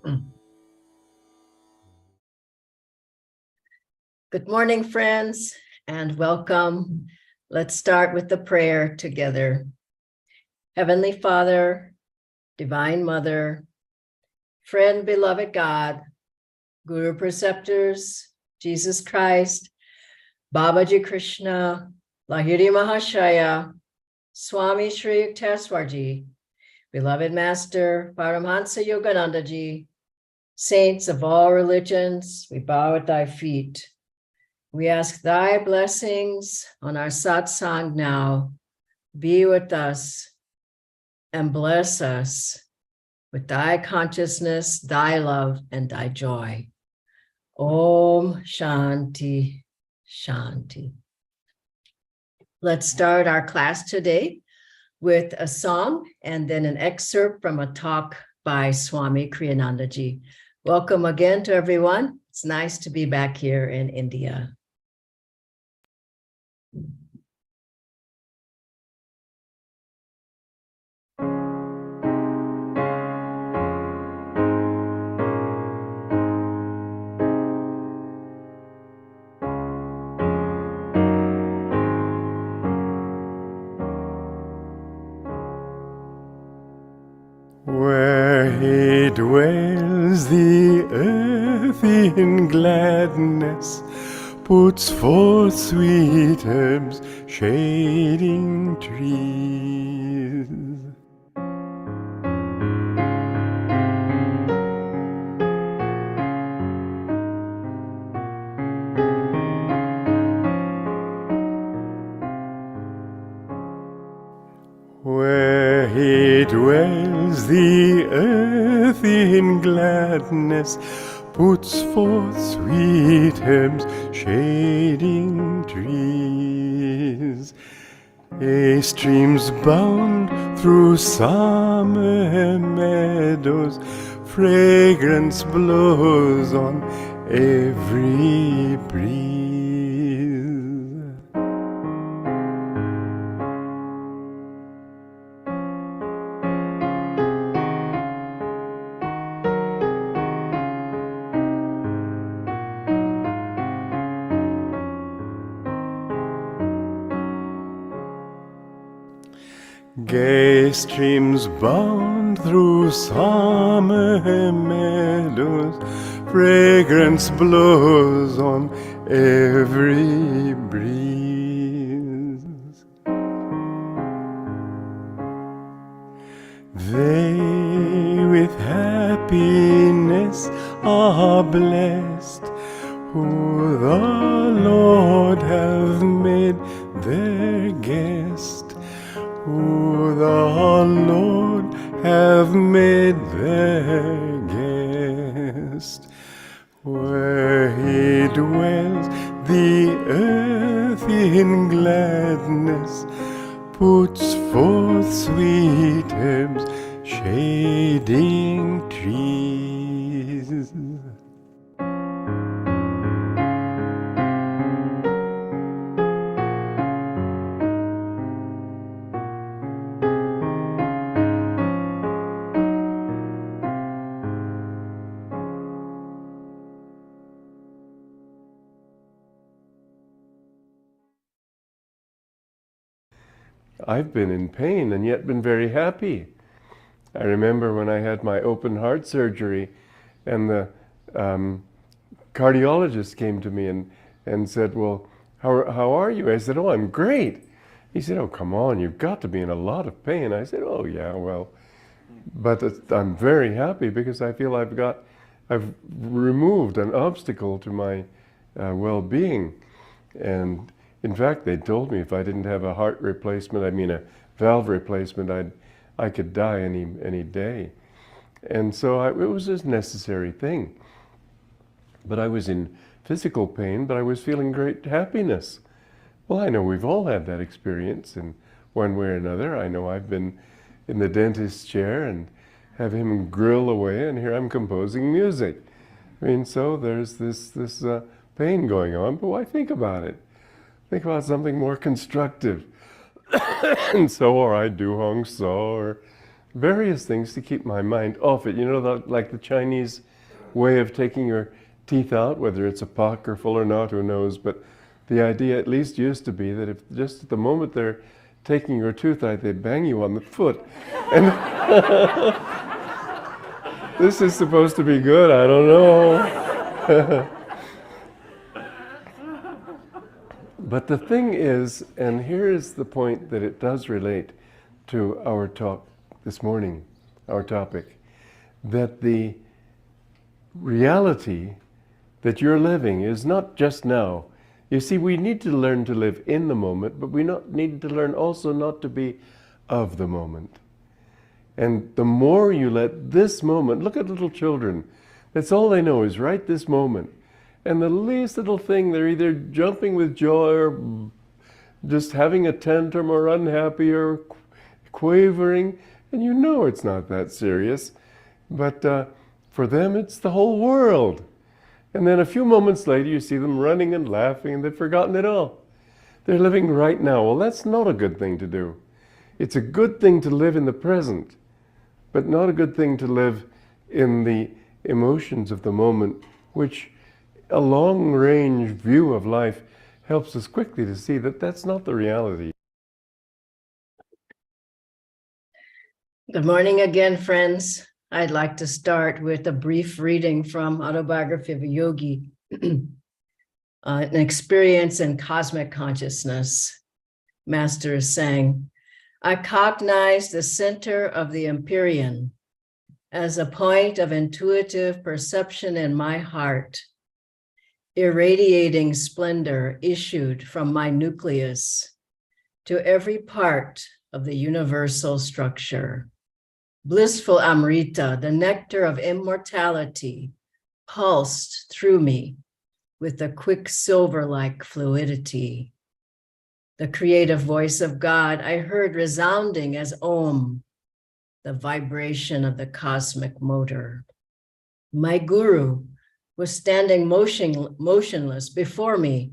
Good morning, friends, and welcome. Let's start with the prayer together. Heavenly Father, Divine Mother, friend, beloved God, Guru Preceptors, Jesus Christ, Babaji Krishna, Lahiri Mahashaya, Swami Shri Yukteswarji, beloved Master Paramhansa Yoganandaji, saints of all religions, we bow at thy feet. We ask thy blessings on our satsang now. Be with us and bless us with thy consciousness, thy love, and thy joy. Om Shanti, Shanti. Let's start our class today with a song and then an excerpt from a talk by Swami Kriyanandaji. Welcome again to everyone. It's nice to be back here in India. Where he dwells, the earth in gladness puts forth sweet herbs, shading trees. Where he dwells, the earth in gladness puts forth sweet herbs, shading trees. A stream's bound through summer meadows, fragrance blows on every breeze. Gay streams bound through summer meadows, fragrance blows on every breeze. They with happiness are blessed, who the Lord hath made their guest. Who the Lord hath made their guest. Where he dwells, the earth in gladness puts forth sweet herbs, shading trees. I've been in pain and yet been very happy. I remember when I had my open heart surgery and the cardiologist came to me and said, well, how are you? I said, oh, I'm great. He said, oh, come on, you've got to be in a lot of pain. I said, oh, yeah, well, but I'm very happy because I feel I've removed an obstacle to my well-being. And in fact, they told me if I didn't have a heart replacement, a valve replacement, I could die any day. And so it was a necessary thing. But I was in physical pain, but I was feeling great happiness. Well, I know we've all had that experience in one way or another. I know I've been in the dentist's chair and have him grill away, and here I'm composing music. So there's this pain going on, but why think about it? Think about something more constructive. And so, or I do Hong So, or various things to keep my mind off it. You know, like the Chinese way of taking your teeth out, whether it's apocryphal or not, who knows, but the idea at least used to be that if just at the moment they're taking your tooth out, they bang you on the foot. And this is supposed to be good, I don't know. But the thing is, and here is the point that it does relate to our talk this morning, our topic, that the reality that you're living is not just now. You see, we need to learn to live in the moment, but we need to learn also not to be of the moment. And the more you let this moment, look at little children, that's all they know is right this moment. And the least little thing, they're either jumping with joy or just having a tantrum or unhappy or quavering. And you know it's not that serious. But for them, it's the whole world. And then a few moments later, you see them running and laughing, and they've forgotten it all. They're living right now. Well, that's not a good thing to do. It's a good thing to live in the present, but not a good thing to live in the emotions of the moment, which a long-range view of life helps us quickly to see that that's not the reality. Good morning again, friends. I'd like to start with a brief reading from Autobiography of a Yogi, an experience in cosmic consciousness. Master is saying, I cognize the center of the Empyrean as a point of intuitive perception in my heart, irradiating splendor issued from my nucleus to every part of the universal structure. Blissful Amrita, the nectar of immortality, pulsed through me with a quicksilver-like fluidity. The creative voice of God I heard resounding as Om, the vibration of the cosmic motor. My guru was standing motionless before me.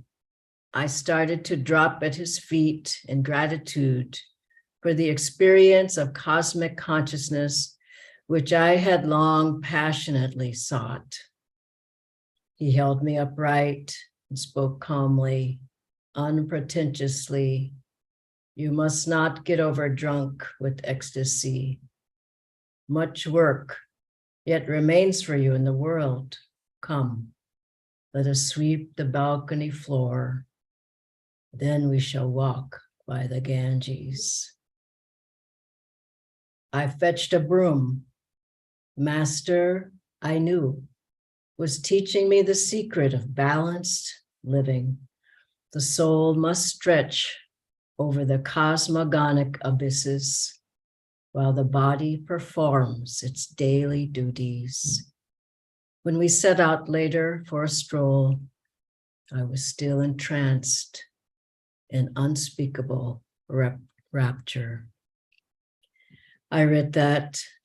I started to drop at his feet in gratitude for the experience of cosmic consciousness, which I had long passionately sought. He held me upright and spoke calmly, unpretentiously. You must not get over drunk with ecstasy. Much work yet remains for you in the world. Come, let us sweep the balcony floor. Then we shall walk by the Ganges. I fetched a broom. Master, I knew, was teaching me the secret of balanced living. The soul must stretch over the cosmogonic abysses while the body performs its daily duties. When we set out later for a stroll, I was still entranced in unspeakable rapture. I read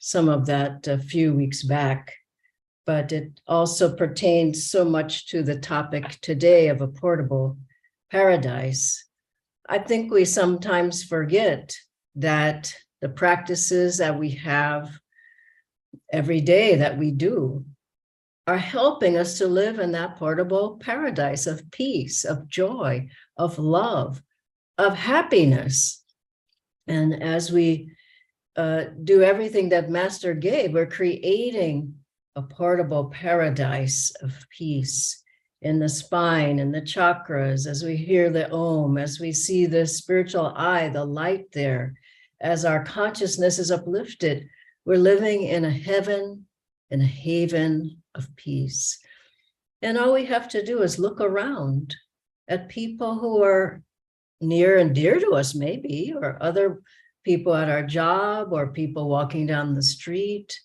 some of that a few weeks back, but it also pertains so much to the topic today of a portable paradise. I think we sometimes forget that the practices that we have every day that we do are helping us to live in that portable paradise of peace, of joy, of love, of happiness. And as we do everything that Master gave, we're creating a portable paradise of peace in the spine and the chakras, as we hear the Om, as we see the spiritual eye, the light there, as our consciousness is uplifted, we're living in a heaven, in a haven of peace. And all we have to do is look around at people who are near and dear to us, maybe, or other people at our job, or people walking down the street.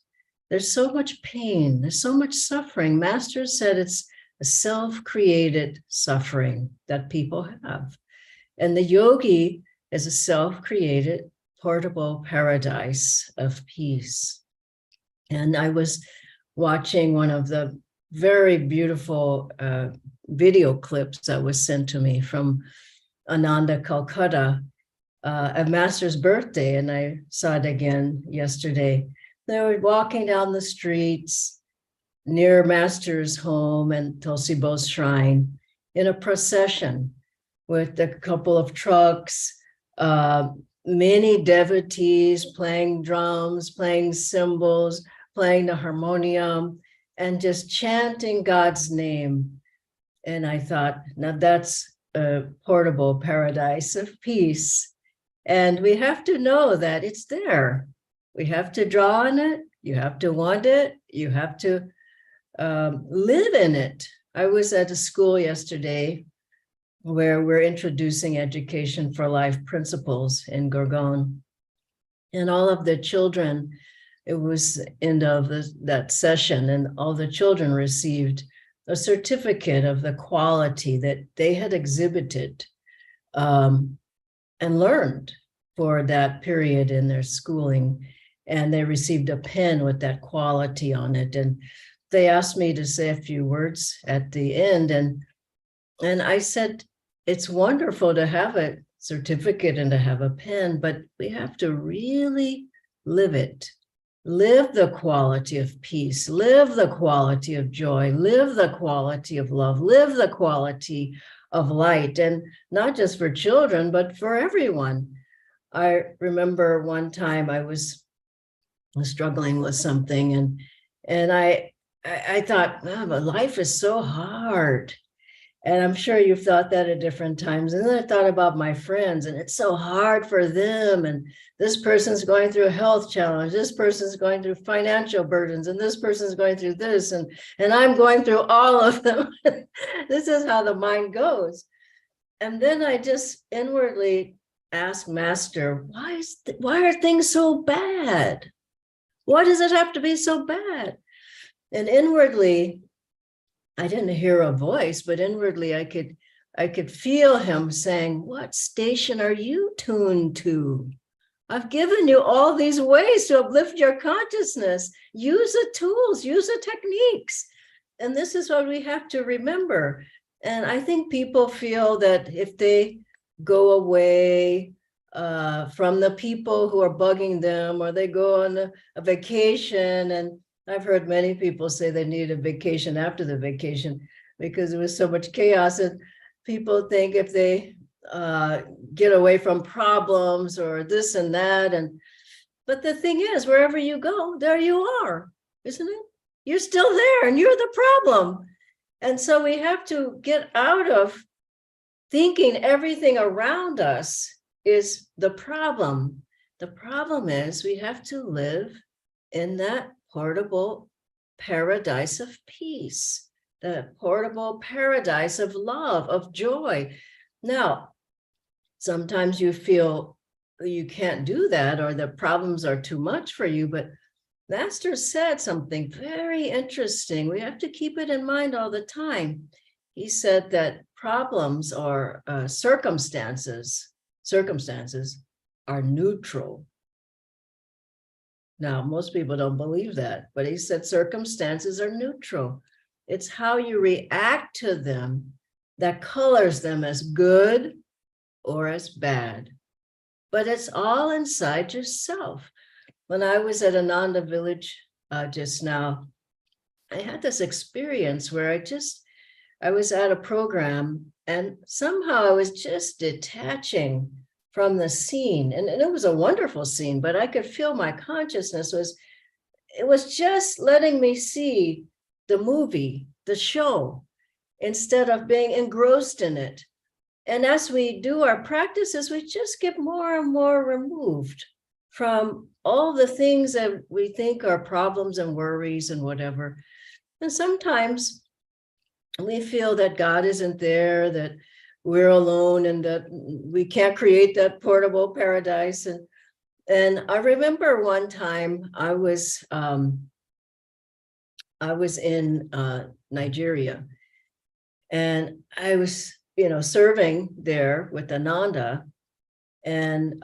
There's so much pain, there's so much suffering. Master said it's a self-created suffering that people have. And the yogi is a self-created portable paradise of peace. And I was watching one of the very beautiful video clips that was sent to me from Ananda, Calcutta, a master's birthday, and I saw it again yesterday. They were walking down the streets near master's home and Tulsi Bo's shrine in a procession with a couple of trucks, many devotees playing drums, playing cymbals, playing the harmonium, and just chanting God's name. And I thought, now that's a portable paradise of peace. And we have to know that it's there. We have to draw on it. You have to want it. You have to live in it. I was at a school yesterday where we're introducing education for life principles in Gurgaon. And all of the children, it was end of that session, and all the children received a certificate of the quality that they had exhibited and learned for that period in their schooling. And they received a pen with that quality on it. And they asked me to say a few words at the end. And I said, it's wonderful to have a certificate and to have a pen, but we have to really live it. Live the quality of peace, live the quality of joy, live the quality of love, live the quality of light, and not just for children, but for everyone. I remember one time I was struggling with something, and I thought, wow, but life is so hard. And I'm sure you've thought that at different times. And then I thought about my friends, and it's so hard for them. And this person's going through a health challenge. This person's going through financial burdens, and this person's going through this, and I'm going through all of them. This is how the mind goes. And then I just inwardly asked Master, why are things so bad? Why does it have to be so bad? And inwardly, I didn't hear a voice, but inwardly I could feel him saying, what station are you tuned to? I've given you all these ways to uplift your consciousness. Use the tools, use the techniques. And this is what we have to remember. And I think people feel that if they go away from the people who are bugging them, or they go on a vacation, and I've heard many people say they need a vacation after the vacation because there was so much chaos, and people think if they get away from problems or this and that, but the thing is, wherever you go, there you are, isn't it? You're still there, and you're the problem. And so we have to get out of thinking everything around us is the problem. The problem is we have to live in that portable paradise of peace, the portable paradise of love, of joy. Now, sometimes you feel you can't do that, or the problems are too much for you, but Master said something very interesting. We have to keep it in mind all the time. He said that problems or circumstances are neutral. Now, most people don't believe that, but he said circumstances are neutral. It's how you react to them that colors them as good or as bad. But it's all inside yourself. When I was at Ananda Village just now, I had this experience where I was at a program, and somehow I was just detaching from the scene. And it was a wonderful scene, but I could feel my consciousness was just letting me see the movie, the show, instead of being engrossed in it. And as we do our practices, we just get more and more removed from all the things that we think are problems and worries and whatever. And sometimes we feel that God isn't there, that we're alone, and that we can't create that portable paradise. And I remember one time I was in Nigeria, and I was, serving there with Ananda, and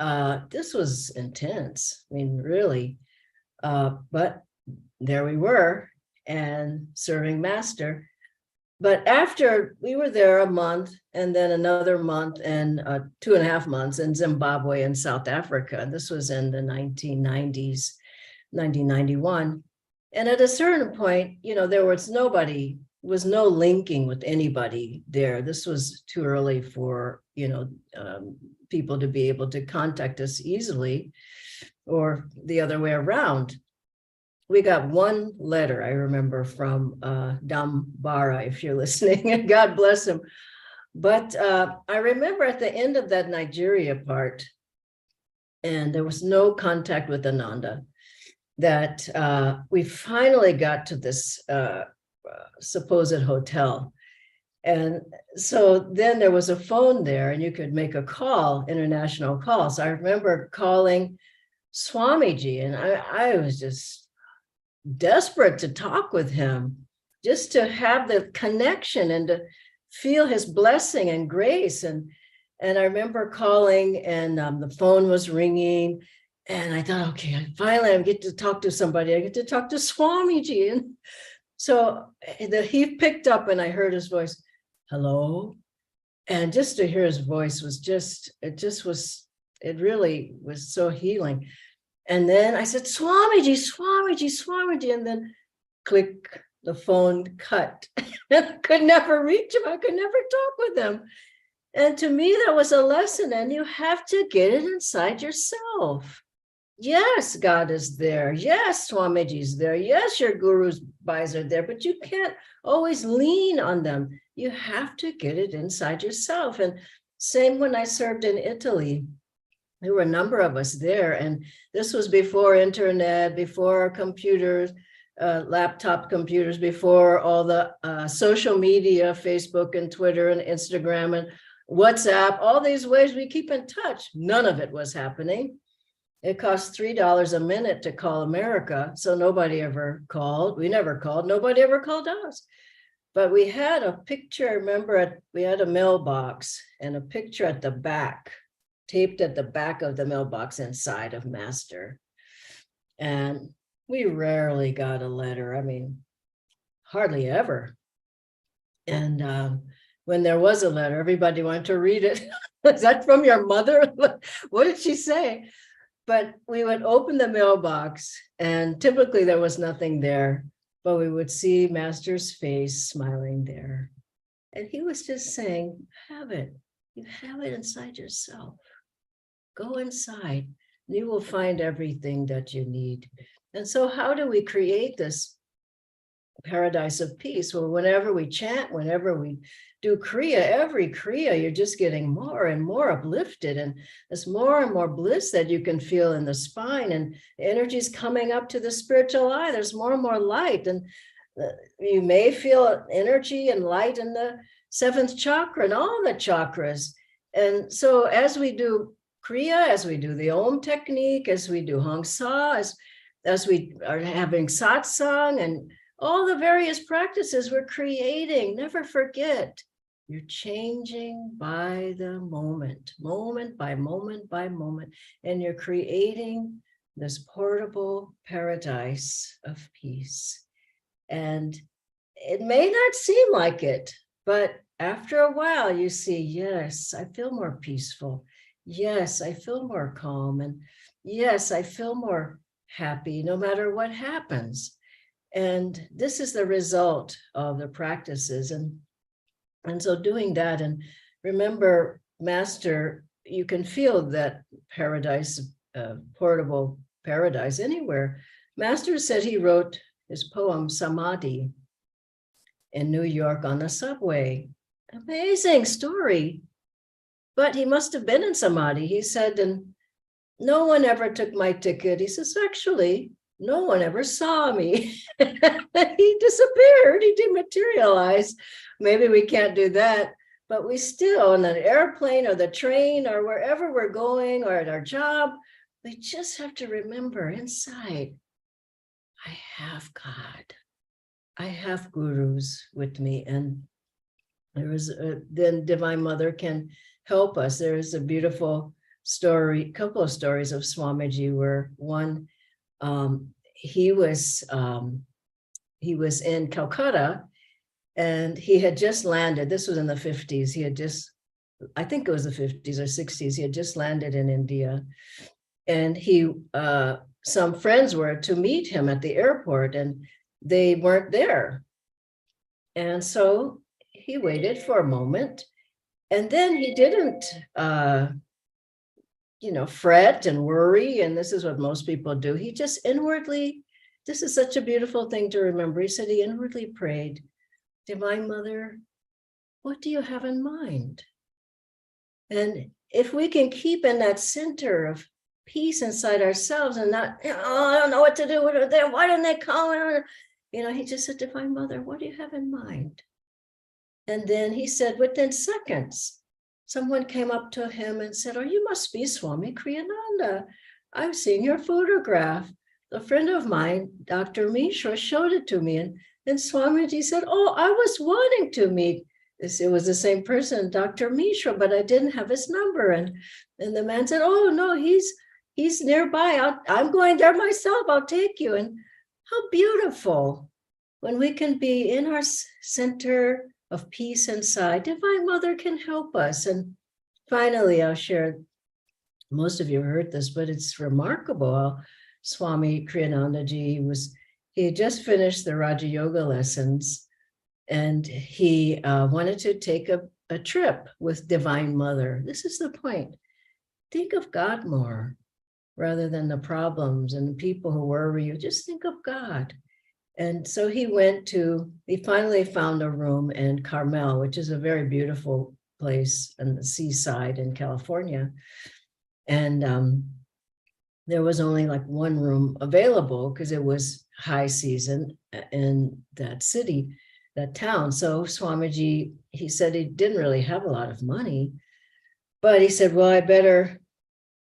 this was intense. I mean, really, but there we were, and serving Master. But after we were there a month and then another month and 2.5 months in Zimbabwe and South Africa. This was in the 1990s, 1991. And at a certain point, there was no linking with anybody there. This was too early for, people to be able to contact us easily, or the other way around. We got one letter, I remember, from Dambara, if you're listening, and God bless him. But I remember at the end of that Nigeria part, and there was no contact with Ananda, that we finally got to this supposed hotel. And so then there was a phone there and you could make a call, international call. So I remember calling Swamiji, and I was just desperate to talk with him, just to have the connection and to feel his blessing and grace. And I remember calling, and the phone was ringing, and I thought, okay, finally I get to talk to somebody. I get to talk to Swamiji. And so he picked up and I heard his voice, hello. And just to hear his voice was it really was so healing. And then I said, Swamiji, Swamiji, Swamiji. And then click, the phone cut. I could never reach him. I could never talk with him. And to me, that was a lesson. And you have to get it inside yourself. Yes, God is there. Yes, Swamiji's there. Yes, your guru's Bhais are there, but you can't always lean on them. You have to get it inside yourself. And same when I served in Italy. There were a number of us there, and this was before internet, before computers, laptop computers, before all the social media, Facebook and Twitter and Instagram and WhatsApp, all these ways we keep in touch. None of it was happening. It cost $3 a minute to call America, so nobody ever called. We never called. Nobody ever called us. But we had a picture, remember, we had a mailbox and a picture at the back, taped at the back of the mailbox inside of Master. And we rarely got a letter. I mean, hardly ever. And when there was a letter, everybody wanted to read it. Is that from your mother? What did she say? But we would open the mailbox, and typically there was nothing there, but we would see Master's face smiling there. And he was just saying, have it. You have it inside yourself. Go inside, and you will find everything that you need. And so how do we create this paradise of peace? Well, whenever we chant, whenever we do Kriya, every Kriya, you're just getting more and more uplifted, and there's more and more bliss that you can feel in the spine, and the energy is coming up to the spiritual eye. There's more and more light, and you may feel energy and light in the 7th chakra and all the chakras. And so as we do Kriya, as we do the Om technique, as we do Hong Sa, as we are having satsang and all the various practices we're creating, never forget, you're changing by the moment, moment by moment by moment, and you're creating this portable paradise of peace. And it may not seem like it, but after a while you see, yes, I feel more peaceful. Yes, I feel more calm. And yes, I feel more happy no matter what happens. And this is the result of the practices. And so doing that, and remember, Master, you can feel that paradise, portable paradise anywhere. Master said he wrote his poem Samadhi in New York on the subway. Amazing story. But he must have been in Samadhi. He said, and no one ever took my ticket. He says, actually, no one ever saw me. He disappeared. He dematerialized. Maybe we can't do that, but we still, on an airplane or the train or wherever we're going or at our job, we just have to remember inside, I have God. I have gurus with me. And there is then Divine Mother can help us. There is a beautiful story, couple of stories of Swamiji where one, he was in Calcutta, And he had just landed. This was in the 50s. I think it was the 50s or 60s. He had just landed in India. And some friends were to meet him at the airport, and they weren't there. And so he waited for a moment, and then he didn't, fret and worry. And this is what most people do. He just inwardly, this is such a beautiful thing to remember. He said he inwardly prayed, Divine Mother, what do you have in mind? And if we can keep in that center of peace inside ourselves and not, I don't know what to do. Why didn't they come? He just said, Divine Mother, what do you have in mind? And then he said, within seconds, someone came up to him and said, oh, you must be Swami Kriyananda. I've seen your photograph. A friend of mine, Dr. Mishra, showed it to me. And Swamiji said, oh, I was wanting to meet this. It was the same person, Dr. Mishra, but I didn't have his number. And the man said, oh, no, he's nearby. I'm going there myself. I'll take you. And how beautiful when we can be in our center of peace inside. Divine Mother can help us. And finally, I'll share, most of you heard this, but it's remarkable how Swami Kriyanandaji he had just finished the Raja Yoga lessons, and he wanted to take a trip with Divine Mother. This is the point. Think of God more rather than the problems and the people who worry you. Just think of God. And so he finally found a room in Carmel, which is a very beautiful place on the seaside in California. And there was only like one room available because it was high season in that city, that town. So Swamiji, he said he didn't really have a lot of money, but he said, well, I better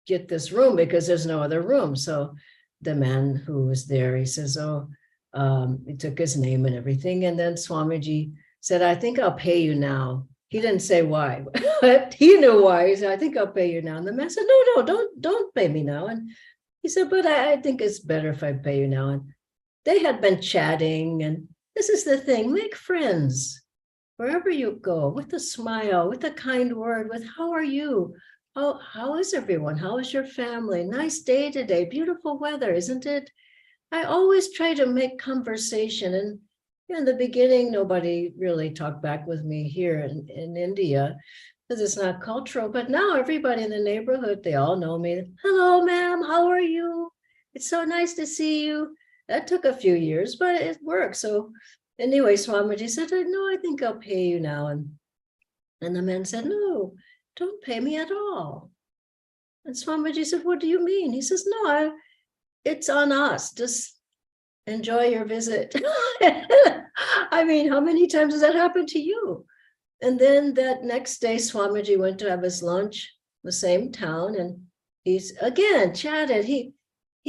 get this room because there's no other room. So the man who was there, he says, he took his name and everything. And then Swamiji said, I think I'll pay you now. He didn't say why, but he knew why. He said, I think I'll pay you now. And the man said, no, don't pay me now. And he said, but I think it's better if I pay you now. And they had been chatting. And this is the thing, make friends wherever you go, with a smile, with a kind word, with how are you? How is everyone? How is your family? Nice day today, beautiful weather, isn't it? I always try to make conversation. And in the beginning, nobody really talked back with me here in India because it's not cultural. But now everybody in the neighborhood, they all know me. Hello, ma'am, how are you? It's so nice to see you. That took a few years, but it worked. So anyway, Swamiji said, no, I think I'll pay you now. And the man said, no, don't pay me at all. And Swamiji said, what do you mean? He says, no, it's on us. Just enjoy your visit. I mean, how many times has that happened to you? And then that next day, Swamiji went to have his lunch, the same town, and he's again chatted. He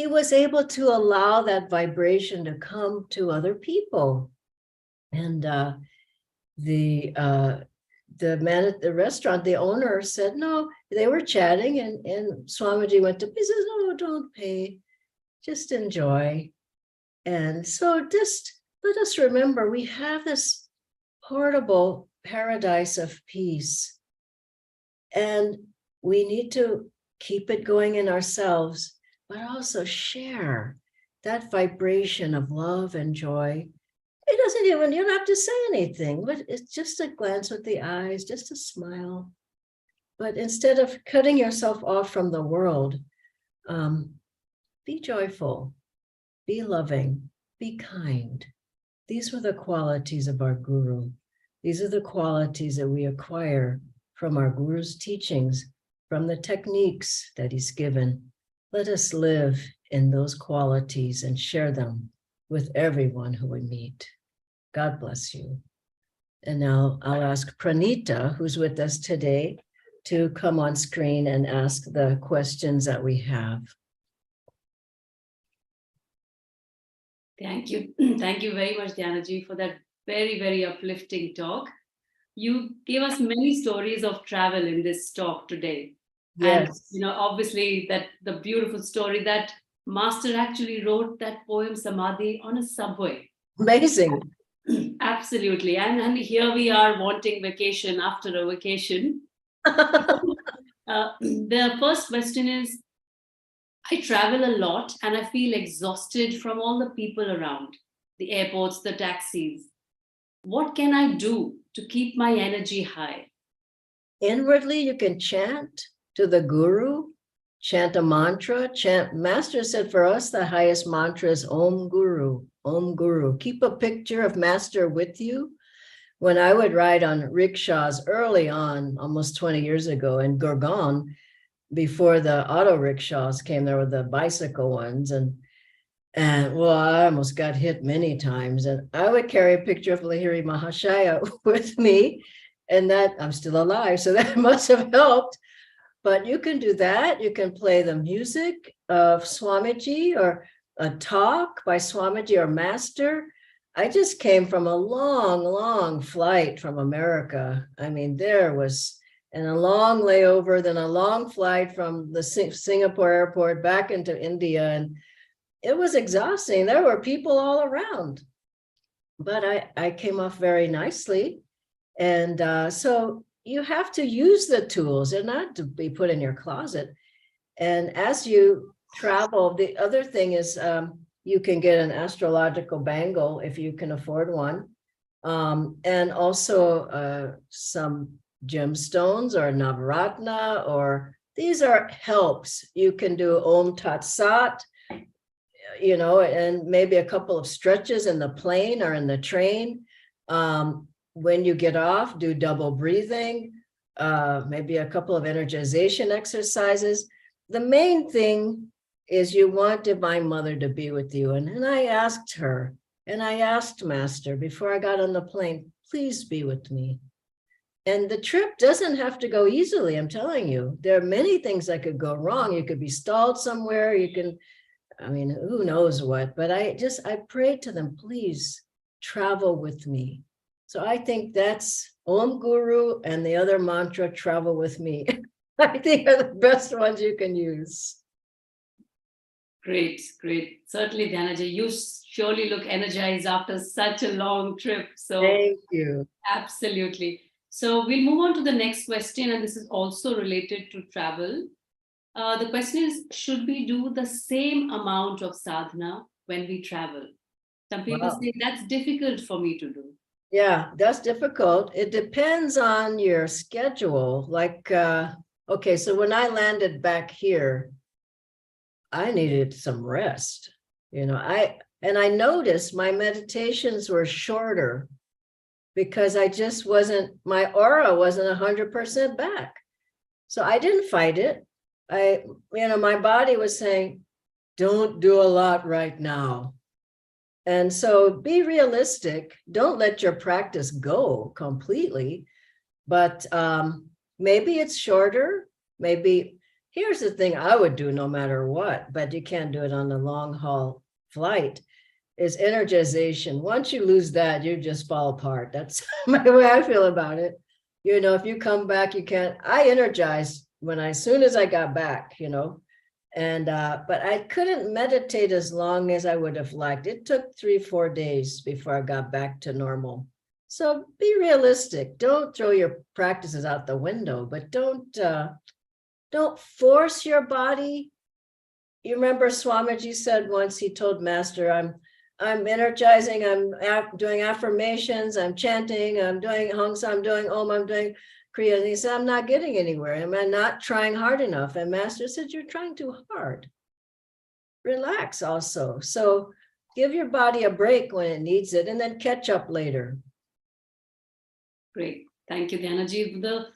was able to allow that vibration to come to other people. And the man at the restaurant, the owner said, no, they were chatting, and Swamiji went to, he says, no, don't pay, just enjoy. And so just let us remember, we have this portable paradise of peace, and we need to keep it going in ourselves, but also share that vibration of love and joy. It doesn't even, you don't have to say anything, but it's just a glance with the eyes, just a smile. But instead of cutting yourself off from the world, be joyful, be loving, be kind. These were the qualities of our guru. These are the qualities that we acquire from our guru's teachings, from the techniques that he's given. Let us live in those qualities and share them with everyone who we meet. God bless you. And now I'll ask Pranita, who's with us today, to come on screen and ask the questions that we have. Thank you. Thank you very much, Dhyanaji, for that very, very uplifting talk. You gave us many stories of travel in this talk today. Yes. And, obviously that the beautiful story that Master actually wrote that poem Samadhi on a subway. Amazing. Absolutely. And here we are wanting vacation after a vacation. The first question is, I travel a lot and I feel exhausted from all the people around, the airports, the taxis. What can I do to keep my energy high? Inwardly, you can chant to the guru, chant a mantra, chant. Master said for us, the highest mantra is Om Guru, Om Guru. Keep a picture of Master with you. When I would ride on rickshaws early on, almost 20 years ago in Gurgaon, before the auto rickshaws came, there were the bicycle ones. And well, I almost got hit many times. And I would carry a picture of Lahiri Mahashaya with me, and that I'm still alive. So that must have helped. But you can do that. You can play the music of Swamiji or a talk by Swamiji or Master. I just came from a long, long flight from America. I mean, there was, and a long layover, then a long flight from the Singapore airport back into India. And it was exhausting. There were people all around, but I came off very nicely. And so you have to use the tools. They're not to be put in your closet. And as you travel, the other thing is you can get an astrological bangle if you can afford one. And also some gemstones or Navaratna, or these are helps. You can do Om Tat Sat, you know, and maybe a couple of stretches in the plane or in the train. When you get off, do double breathing, maybe a couple of energization exercises. The main thing is you want Divine Mother to be with you. And I asked her, and I asked Master before I got on the plane, please be with me. And the trip doesn't have to go easily, I'm telling you. There are many things that could go wrong. You could be stalled somewhere, you can, I mean, who knows what, but I prayed to them, please travel with me. So I think that's Om Guru, and the other mantra, travel with me. I think are the best ones you can use. Great, great. Certainly, Dhyanaji, you surely look energized after such a long trip. So Thank you. absolutely. So we'll move on to the next question, and this is also related to travel. The question is, should we do the same amount of sadhana when we travel? Some people Wow. say that's difficult for me to do. Yeah, that's difficult. It depends on your schedule. Like, okay, so when I landed back here, I needed some rest. You know, I noticed my meditations were shorter because I just wasn't, my aura wasn't 100% back. So I didn't fight it. My body was saying, don't do a lot right now. And so be realistic. Don't let your practice go completely, but maybe it's shorter. Maybe, here's the thing I would do no matter what, but you can't do it on a long haul flight, is energization. Once you lose that, you just fall apart. That's my way I feel about it. You know, if you come back, you can't, I energized as soon as I got back, you know, and but I couldn't meditate as long as I would have liked. It took 3-4 days before I got back to normal. So be realistic. Don't throw your practices out the window, but don't force your body. You remember Swamiji said once, he told Master, I'm energizing, I'm doing affirmations, I'm chanting, I'm doing Hangsa, I'm doing Om, I'm doing Kriya. And he said, I'm not getting anywhere. Am I not trying hard enough? And Master said, you're trying too hard. Relax also. So give your body a break when it needs it, and then catch up later. Great. Thank you, Dhyanaji. The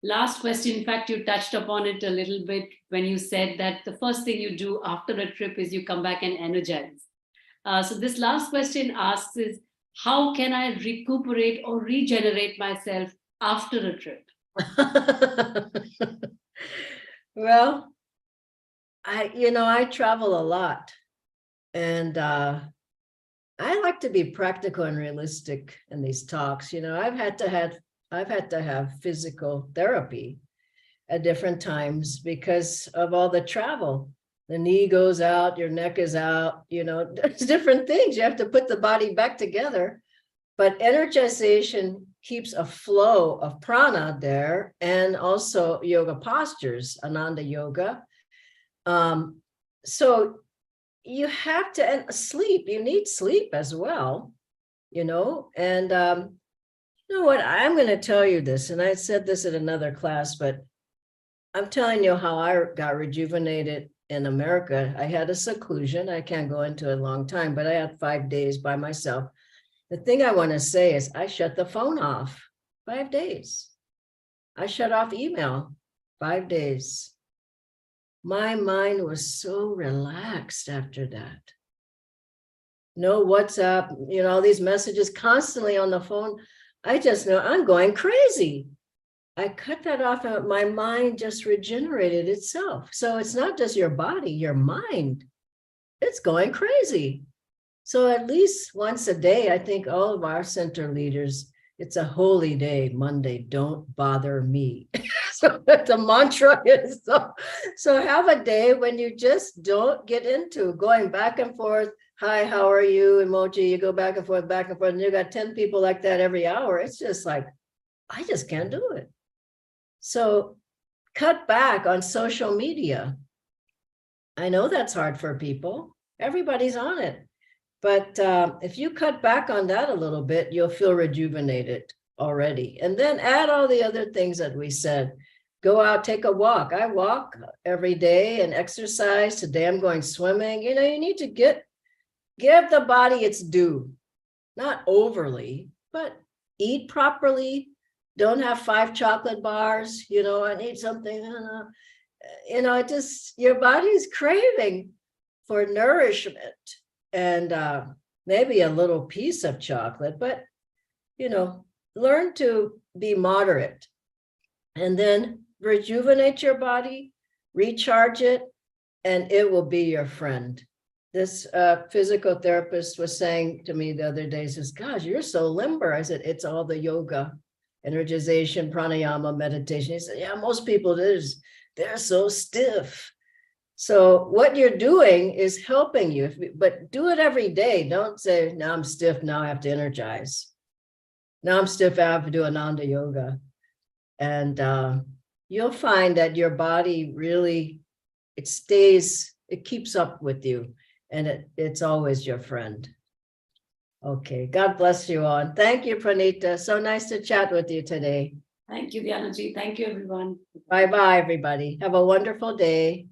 last question, in fact, you touched upon it a little bit when you said that the first thing you do after a trip is you come back and energize. So this last question asks is, how can I recuperate or regenerate myself after a trip? Well, I travel a lot, and I like to be practical and realistic in these talks. I've had to have physical therapy at different times because of all the travel. The knee goes out, your neck is out, there's different things. You have to put the body back together. But energization keeps a flow of prana there, and also yoga postures, Ananda yoga. So you have to, and sleep, you need sleep as well, and you know what, I'm going to tell you this, and I said this at another class, but I'm telling you how I got rejuvenated in America. I had a seclusion. I can't go into a long time, but I had 5 days by myself. The thing I want to say is I shut the phone off 5 days. I shut off email 5 days. My mind was so relaxed after that. No WhatsApp, all these messages constantly on the phone. I just know I'm going crazy. I cut that off and my mind just regenerated itself. So it's not just your body, your mind. It's going crazy. So at least once a day, I think all of our center leaders, it's a holy day, Monday, don't bother me. So the mantra is, so have a day when you just don't get into going back and forth. Hi, how are you? Emoji, you go back and forth, and you got 10 people like that every hour. It's just like, I just can't do it. So cut back on social media. I know that's hard for people. Everybody's on it. But if you cut back on that a little bit, you'll feel rejuvenated already. And then add all the other things that we said. Go out, take a walk. I walk every day and exercise. Today I'm going swimming. You need to give the body its due. Not overly, but eat properly. Don't have 5 chocolate bars. I need something. Your body's craving for nourishment. And maybe a little piece of chocolate, but, learn to be moderate and then rejuvenate your body, recharge it, and it will be your friend. This physical therapist was saying to me the other day, says, gosh, you're so limber. I said, it's all the yoga, energization, pranayama, meditation. He said, yeah, most people, they're so stiff. So what you're doing is helping you, but do it every day. Don't say, now I'm stiff, now I have to energize. Now I'm stiff, I have to do Ananda yoga. And you'll find that your body really, it keeps up with you, and it's always your friend. Okay, God bless you all. Thank you, Pranita. So nice to chat with you today. Thank you, Dhyana ji. Thank you, everyone. Bye-bye, everybody. Have a wonderful day.